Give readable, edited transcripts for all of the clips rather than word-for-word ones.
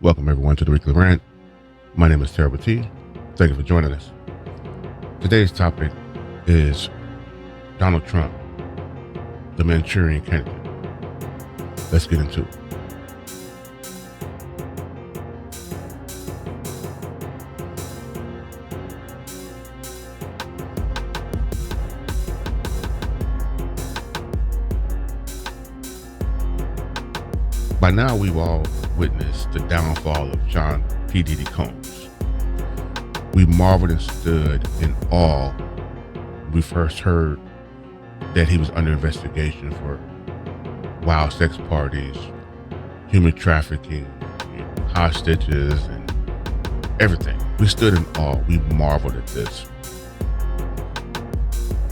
Welcome everyone to the Weekly Rant. My name is Terrible T. Thank you for joining us. Today's topic is Donald Trump, the Manchurian candidate. Let's get into it. By now, we've all witnessed the downfall of John P. Diddy Combs. We marveled and stood in awe when we first heard that he was under investigation for wild sex parties, human trafficking, hostages, and everything. We stood in awe. We marveled at this.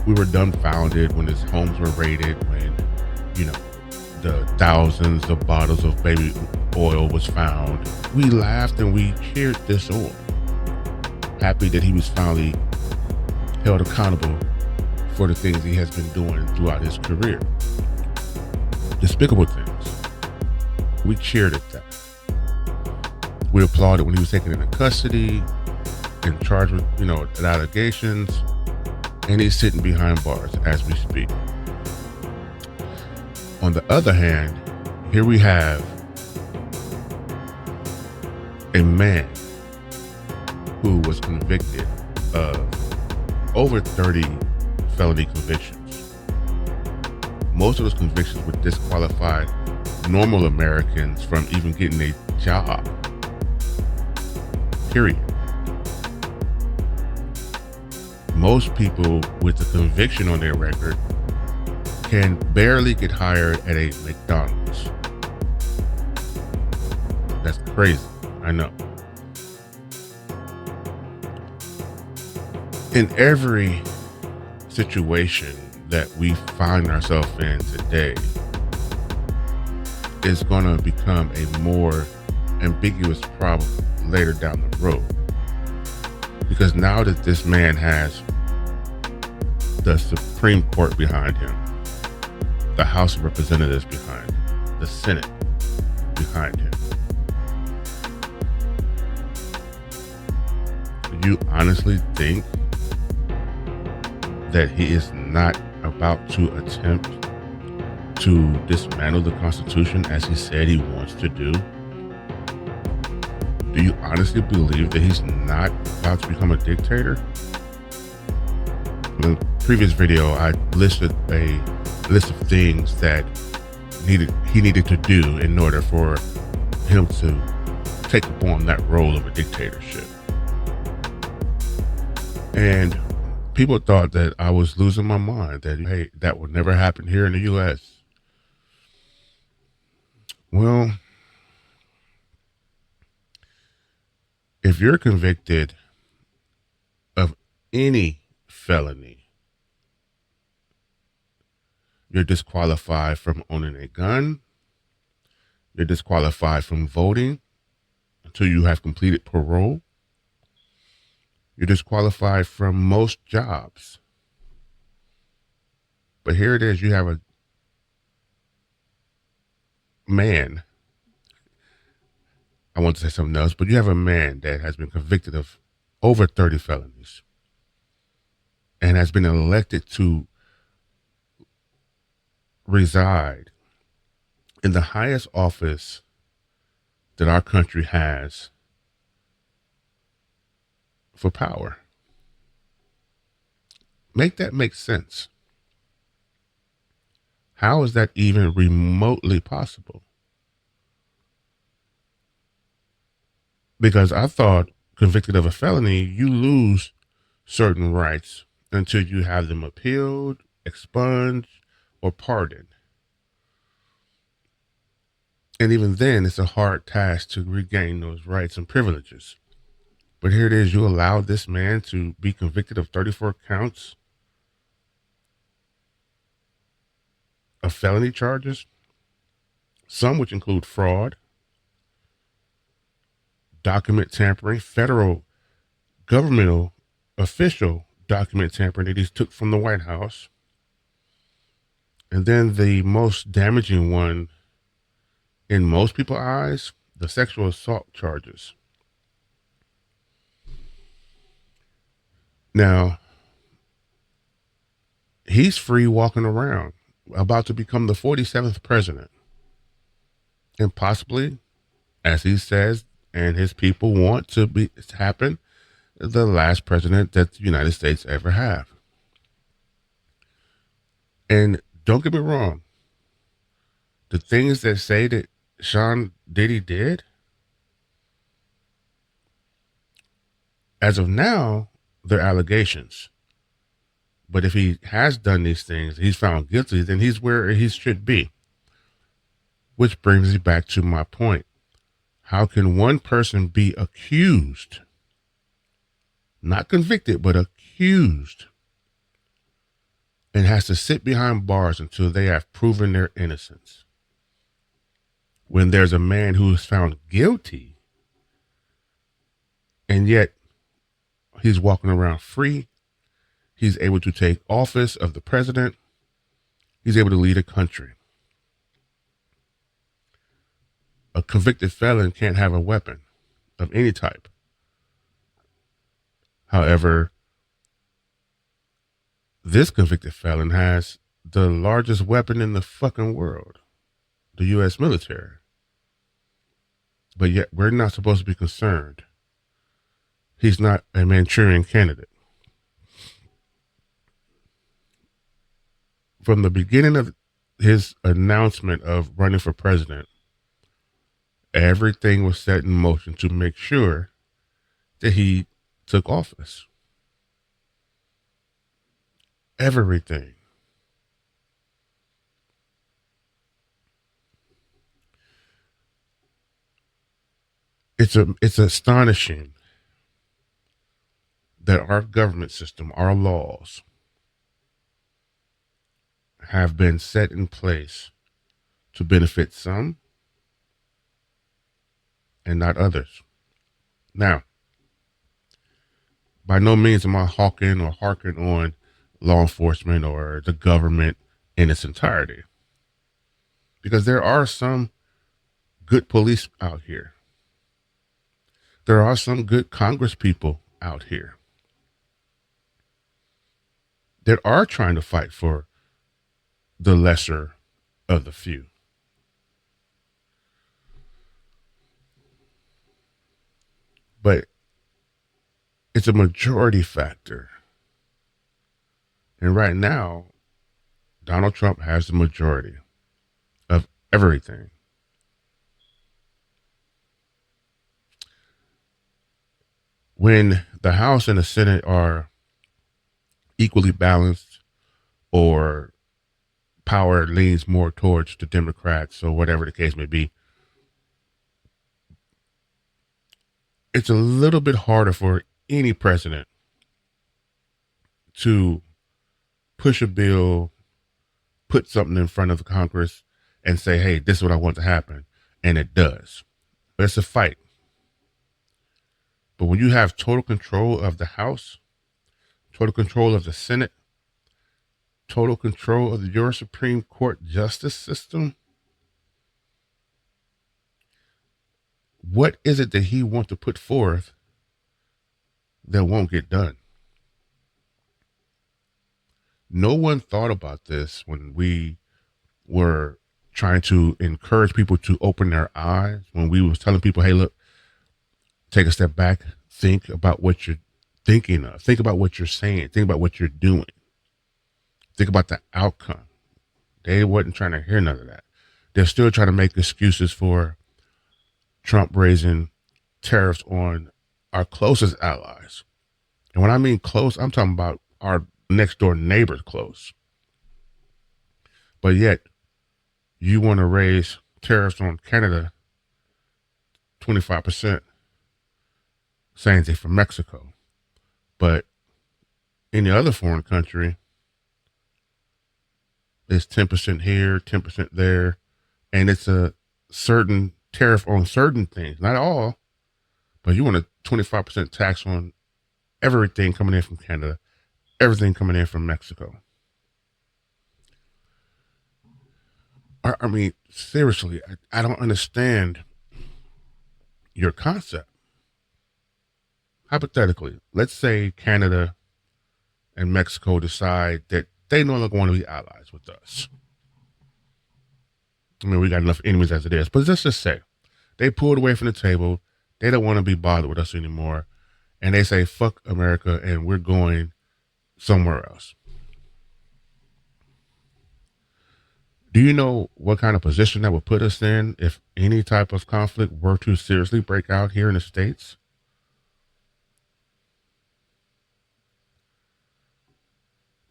We were dumbfounded when his homes were raided, when, the thousands of bottles of baby oil was found. We laughed and we cheered this on. Happy that he was finally held accountable for the things he has been doing throughout his career. Despicable things. We cheered at that. We applauded when he was taken into custody and charged with, allegations, and he's sitting behind bars as we speak. On the other hand, here we have a man who was convicted of over 30 felony convictions. Most of those convictions would disqualify normal Americans from even getting a job. Period. Most people with a conviction on their record can barely get hired at a McDonald's. That's crazy, I know. In every situation that we find ourselves in today is going to become a more ambiguous problem later down the road. Because now that this man has the Supreme Court behind him, the House of Representatives behind him, the Senate behind him, do you honestly think that he is not about to attempt to dismantle the Constitution as he said he wants to do? Do you honestly believe that he's not about to become a dictator? In the previous video, I listed a list of things that he needed to do in order for him to take upon that role of a dictatorship. And people thought that I was losing my mind, that, hey, that would never happen here in the U.S. Well, if you're convicted of any felony, you're disqualified from owning a gun. You're disqualified from voting until you have completed parole. You're disqualified from most jobs. But here it is, you have a man, I want to say something else, but you have a man that has been convicted of over 30 felonies and has been elected to reside in the highest office that our country has for power. Make that make sense. How is that even remotely possible? Because I thought convicted of a felony, you lose certain rights until you have them appealed, expunged, or pardoned. And even then, it's a hard task to regain those rights and privileges. But here it is, you allow this man to be convicted of 34 counts of felony charges, some which include fraud, document tampering, federal governmental official document tampering that he took from the White House. And then the most damaging one in most people's eyes, the sexual assault charges. Now, he's free walking around, about to become the 47th president. And possibly, as he says, and his people want to be happen, the last president that the United States ever have. And don't get me wrong, the things that say that Sean Diddy did, as of now, they're allegations. But if he has done these things, he's found guilty, then he's where he should be. Which brings me back to my point. How can one person be accused, not convicted, but accused, and has to sit behind bars until they have proven their innocence? When there's a man who is found guilty, and yet he's walking around free, he's able to take office of the president, he's able to lead a country. A convicted felon can't have a weapon of any type. However, this convicted felon has the largest weapon in the fucking world, the U.S. military. But yet we're not supposed to be concerned. He's not a Manchurian candidate. From the beginning of his announcement of running for president, everything was set in motion to make sure that he took office. Everything. It's astonishing that our government system, our laws, have been set in place to benefit some and not others. Now, by no means am I hawking or harking on law enforcement or the government in its entirety, because there are some good police out here. There are some good Congress people out here that are trying to fight for the lesser of the few. But it's a majority factor. And right now, Donald Trump has the majority of everything. When the House and the Senate are equally balanced, or power leans more towards the Democrats, or whatever the case may be, it's a little bit harder for any president to push a bill, put something in front of the Congress, and say, hey, this is what I want to happen. And it does. But it's a fight. But when you have total control of the House, total control of the Senate, total control of your Supreme Court justice system, what is it that he wants to put forth that won't get done? No one thought about this when we were trying to encourage people to open their eyes, when we was telling people, hey, look, take a step back, think about what you're thinking of, think about what you're saying, think about what you're doing, think about the outcome. They wasn't trying to hear none of that. They're still trying to make excuses for Trump raising tariffs on our closest allies. And when I mean close, I'm talking about our next door neighbors close. But yet, you want to raise tariffs on Canada 25%, saying they're from Mexico. But any other foreign country, it's 10% here, 10% there. And it's a certain tariff on certain things, not all, but you want a 25% tax on everything coming in from Canada, everything coming in from Mexico. I mean, seriously, I don't understand your concept. Hypothetically, let's say Canada and Mexico decide that they no longer want to be allies with us. I mean, we got enough enemies as it is, but let's just say they pulled away from the table. They don't want to be bothered with us anymore. And they say, fuck America, and we're going somewhere else. Do you know what kind of position that would put us in if any type of conflict were to seriously break out here in the States?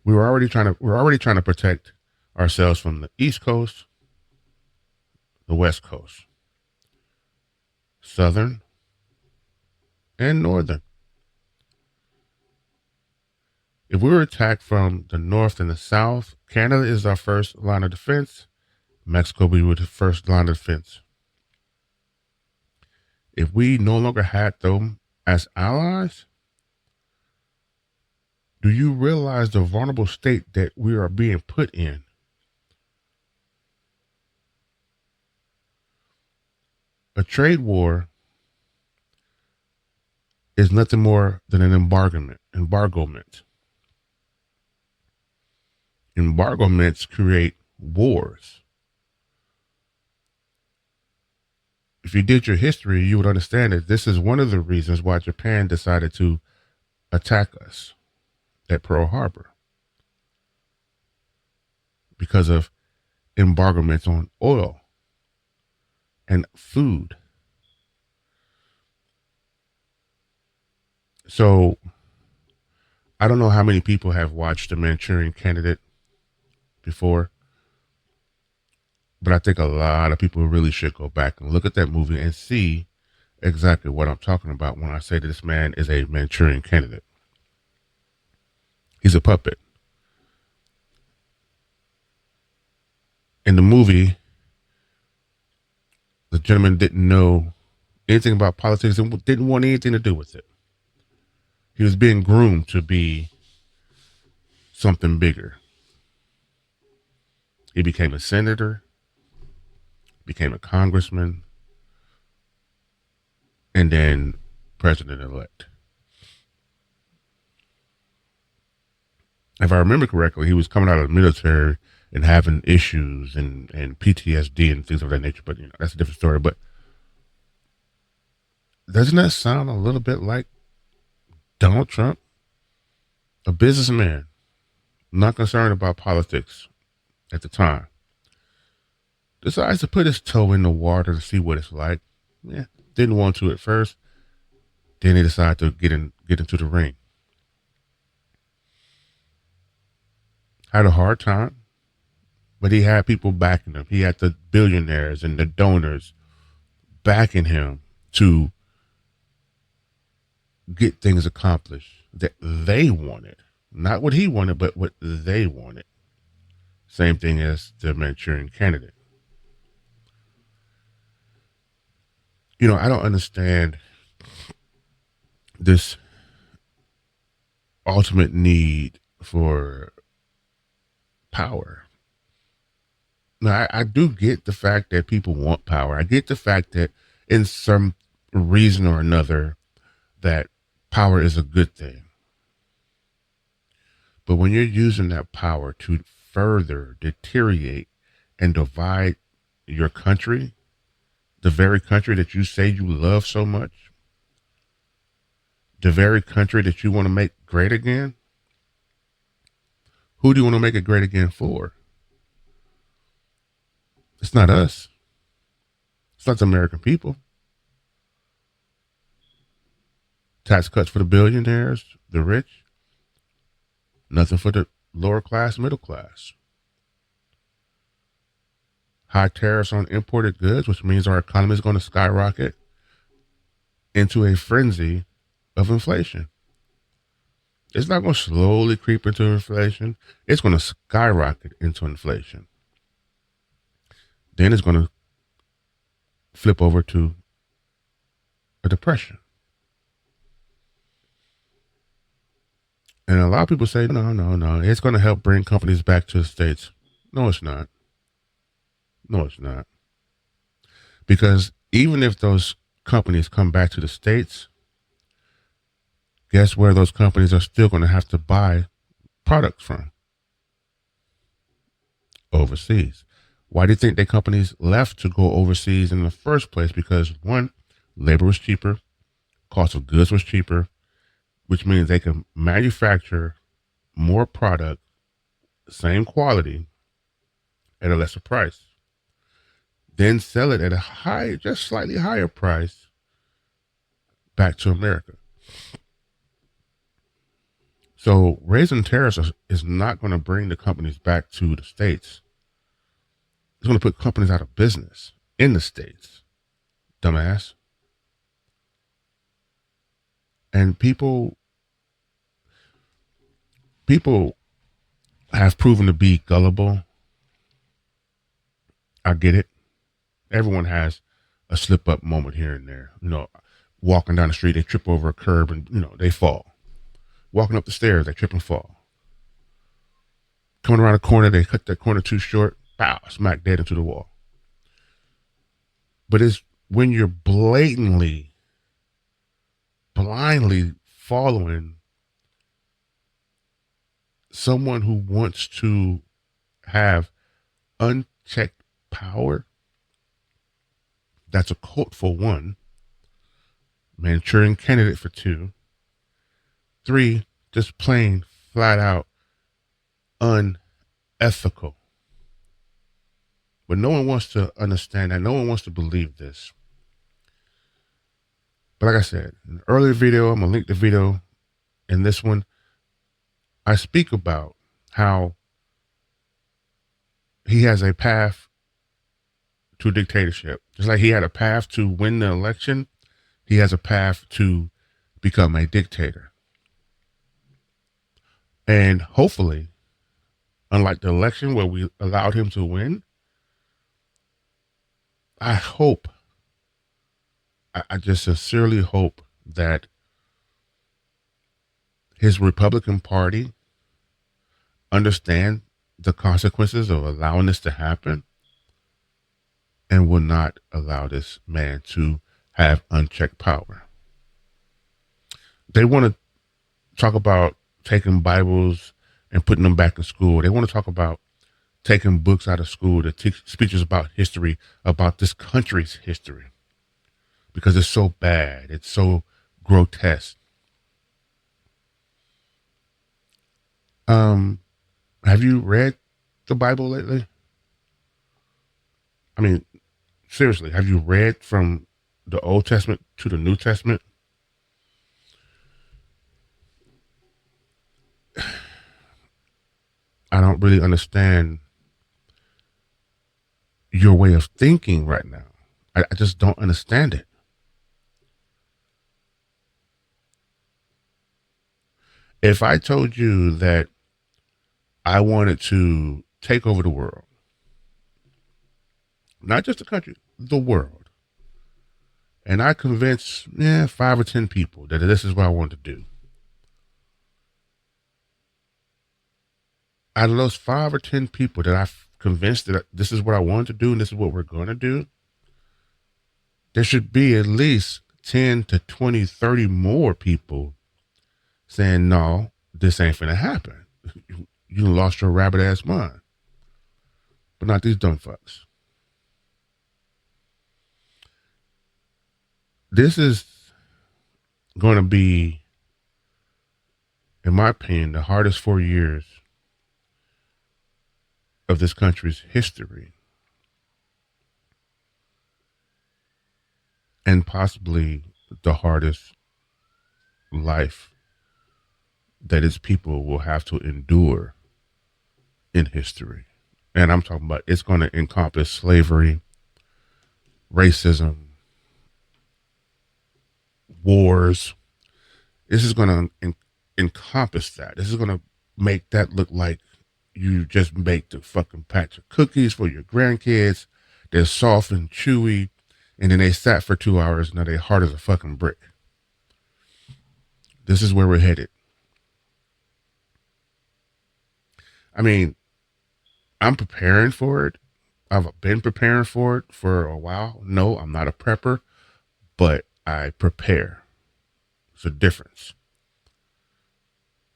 We're already trying to protect ourselves from the East Coast, the West Coast, Southern, and Northern. If we were attacked from the North and the South, Canada is our first line of defense. Mexico will be the first line of defense. If we no longer had them as allies, do you realize the vulnerable state that we are being put in? A trade war is nothing more than an embargoment. Embargoments create wars. If you did your history, you would understand that this is one of the reasons why Japan decided to attack us at Pearl Harbor, because of embargoments on oil and food. So I don't know how many people have watched The Manchurian Candidate before, but I think a lot of people really should go back and look at that movie and see exactly what I'm talking about when I say that this man is a Manchurian Candidate. He's a puppet. In the movie, the gentleman didn't know anything about politics and didn't want anything to do with it. He was being groomed to be something bigger. He became a senator, became a congressman, and then president-elect. If I remember correctly, he was coming out of the military and having issues and PTSD and things of that nature. But that's a different story. But doesn't that sound a little bit like Donald Trump? A businessman, not concerned about politics at the time, decides to put his toe in the water to see what it's like. Yeah, didn't want to at first. Then he decided to get into the ring. Had a hard time, but he had people backing him. He had the billionaires and the donors backing him to get things accomplished that they wanted. Not what he wanted, but what they wanted. Same thing as the Manchurian Candidate. I don't understand this ultimate need for power. Now, I do get the fact that people want power. I get the fact that in some reason or another that power is a good thing. But when you're using that power to further deteriorate and divide your country, the very country that you say you love so much, the very country that you want to make great again, who do you want to make it great again for? It's not us. It's not the American people. Tax cuts for the billionaires, the rich. Nothing for the lower class, middle class. High tariffs on imported goods, which means our economy is going to skyrocket into a frenzy of inflation. It's not going to slowly creep into inflation. It's going to skyrocket into inflation. Then it's going to flip over to a depression. And a lot of people say, no, it's going to help bring companies back to the States. No, it's not. No, it's not. Because even if those companies come back to the States, guess where those companies are still going to have to buy products from? Overseas. Why do you think the companies left to go overseas in the first place? Because one, labor was cheaper, cost of goods was cheaper, which means they can manufacture more product, same quality, at a lesser price, then sell it at a high, just slightly higher price back to America. So raising tariffs is not going to bring the companies back to the States. It's going to put companies out of business in the States, dumbass. And people have proven to be gullible. I get it. Everyone has a slip up moment here and there. Walking down the street, they trip over a curb and, they fall. Walking up the stairs, they trip and fall. Coming around a corner, they cut that corner too short, pow, smack dead into the wall. But it's when you're blatantly, blindly following someone who wants to have unchecked power. That's a cult for one, Manchurian candidate for two, three, just plain flat out unethical. But no one wants to understand that. No one wants to believe this. But like I said, in the earlier video, I'm going to link the video in this one. I speak about how he has a path to dictatorship. Just like he had a path to win the election, he has a path to become a dictator. And hopefully, unlike the election where we allowed him to win, I just sincerely hope that his Republican Party understand the consequences of allowing this to happen and will not allow this man to have unchecked power. They want to talk about taking Bibles and putting them back in school. They want to talk about taking books out of school to teach speeches about history, about this country's history, because it's so bad. It's so grotesque. Have you read the Bible lately? I mean, seriously, have you read from the Old Testament to the New Testament? I don't really understand your way of thinking right now. I just don't understand it. If I told you that I wanted to take over the world, not just the country, the world, and I convinced 5 or 10 people that this is what I wanted to do, out of those 5 or 10 people that I've convinced that this is what I wanted to do and this is what we're going to do, there should be at least 10 to 20, 30 more people saying, no, this ain't finna happen. You lost your rabbit ass mind. But not these dumb fucks. This is going to be, in my opinion, the hardest 4 years of this country's history. And possibly the hardest life that its people will have to endure in history. And I'm talking about it's going to encompass slavery, racism, wars. This is going to encompass that. This is going to make that look like you just baked a fucking patch of cookies for your grandkids. They're soft and chewy, and then they sat for 2 hours. Now they're hard as a fucking brick. This is where we're headed. I mean, I'm preparing for it. I've been preparing for it for a while. No, I'm not a prepper, but I prepare. It's a difference.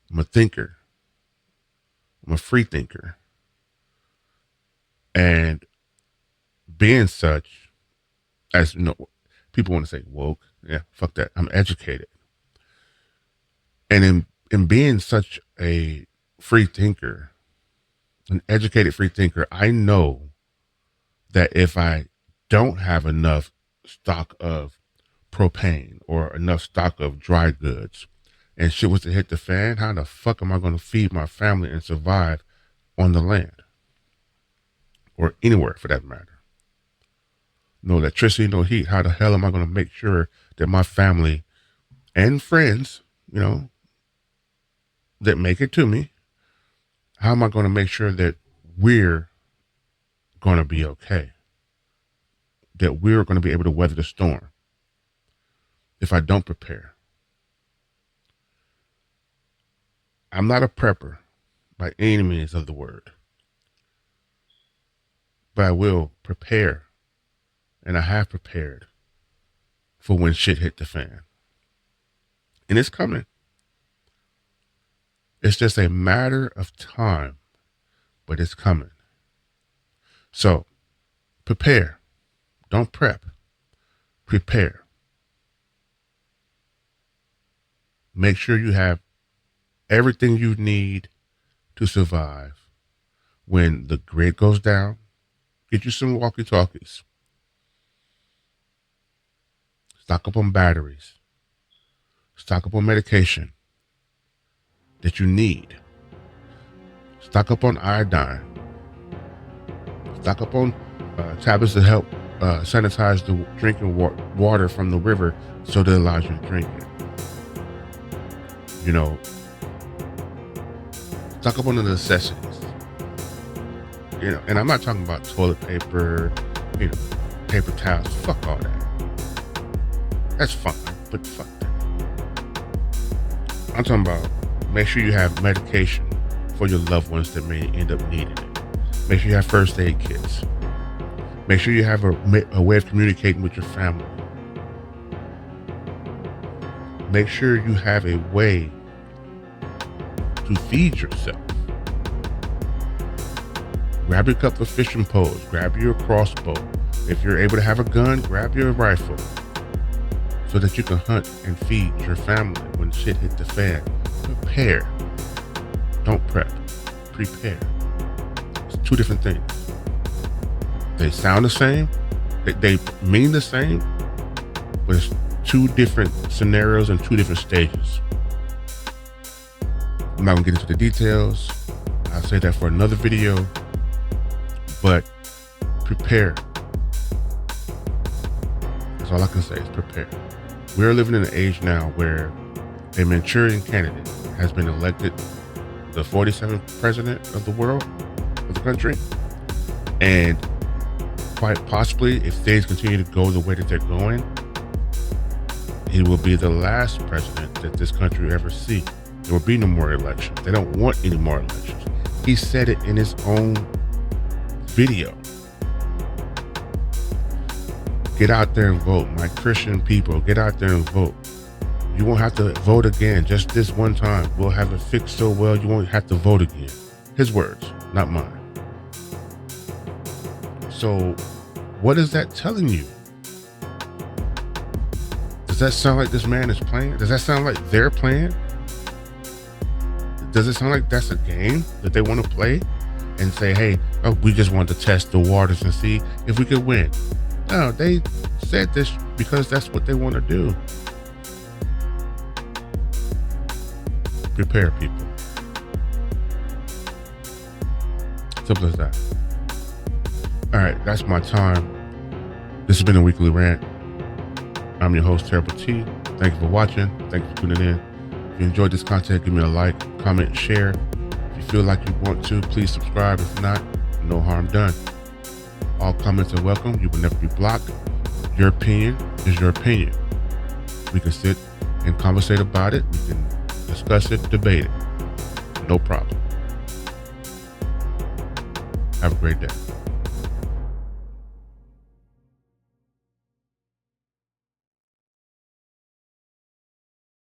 I'm a thinker. I'm a free thinker. And being such, as you know, people want to say woke. Yeah, fuck that. I'm educated. And in being such a free thinker, an educated free thinker, I know that if I don't have enough stock of propane or enough stock of dry goods and shit was to hit the fan, how the fuck am I going to feed my family and survive on the land or anywhere for that matter? No electricity, no heat. How the hell am I going to make sure that my family and friends, that make it to me, how am I going to make sure that we're going to be okay? That we're going to be able to weather the storm if I don't prepare? I'm not a prepper by any means of the word, but I will prepare, and I have prepared for when shit hit the fan. And it's coming. It's just a matter of time, but it's coming. So prepare. Don't prep. Prepare. Make sure you have everything you need to survive when the grid goes down. Get you some walkie-talkies. Stock up on batteries. Stock up on medication that you need. Stock up on iodine. Stock up on tablets to help sanitize the drinking water from the river so that it allows you to drink it. Stock up on the necessities. And I'm not talking about toilet paper, paper towels. Fuck all that. That's fine, but fuck that. I'm talking about make sure you have medication for your loved ones that may end up needing it. Make sure you have first aid kits. Make sure you have a way of communicating with your family. Make sure you have a way to feed yourself. Grab your couple of fishing poles. Grab your crossbow. If you're able to have a gun, grab your rifle so that you can hunt and feed your family when shit hit the fan. Prepare. Don't prep. Prepare. It's two different things. They sound the same. They mean the same, but it's two different scenarios and two different stages. I'm not gonna get into the details. I'll say that for another video, but prepare. That's all I can say is prepare. We're living in an age now where a Manchurian candidate has been elected the 47th president of the world, of the country. And quite possibly, if things continue to go the way that they're going, he will be the last president that this country will ever see. There will be no more elections. They don't want any more elections. He said it in his own video. Get out there and vote. My Christian people, get out there and vote. You won't have to vote again just this one time. We'll have it fixed so well you won't have to vote again. His words, not mine. So what is that telling you? Does that sound like this man is playing? Does that sound like they're playing? Does it sound like that's a game that they want to play and say, hey, we just want to test the waters and see if we could win? No, they said this because that's what they want to do. Prepare, people. Simple as that. All right, that's my time. This has been a weekly rant. I'm your host, Terrible T. Thank you for watching. Thank you for tuning in. If you enjoyed this content, give me a like, comment, share. If you feel like you want to, please subscribe. If not, no harm done. All comments are welcome. You will never be blocked. Your opinion is your opinion. We can sit and conversate about it. We can discuss it, debate it. No problem. Have a great day.